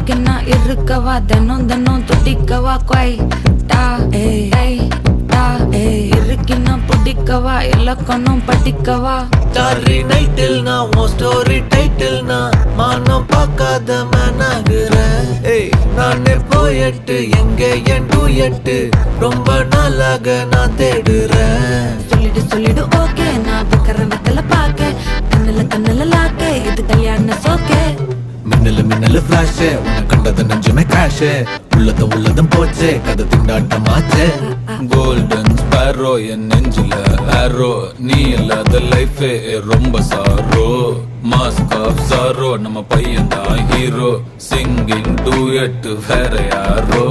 உனக்கு நான் இருக்கவா தினம் தினம் துடிக்கவா கொய் டா ஏய் டா இருக்குன்னா பிடிக்கவா இலக்கணம் படிக்கவா ஸ்டாரி நைட்டில் நான் உன் ஸ்டோரி டைட்டில் நான் மானம் பார்க்காத மேனாகிறேன். நானே போயட்டு எங்கே என் டூயட்டு ரொம்ப நாளாக நான் தேடுறேன். சொல்லிடு ஓகே நான் வைக்கிற வெத்தல பாக்க கண்ணுல லாக்கே இது கல்யாண சோக்கே. மின்னலு ஃபிளாஷ் உன்னை கண்டது நெஞ்சுமே கிராஷ் உள்ளதும் போச்சே கதை திண்டாட்டமாச்சே. கோல்டன் ஸ்பேரோ என் நெஞ்சில ஆரோ நீ இல்லாத லைஃபே ரொம்ப சாரோ. மாஸ்க் ஆஃப் சாரோ நம்ம பையன் தான் ஹீரோ சிங்கிங் டூயட் வேற யாரோ.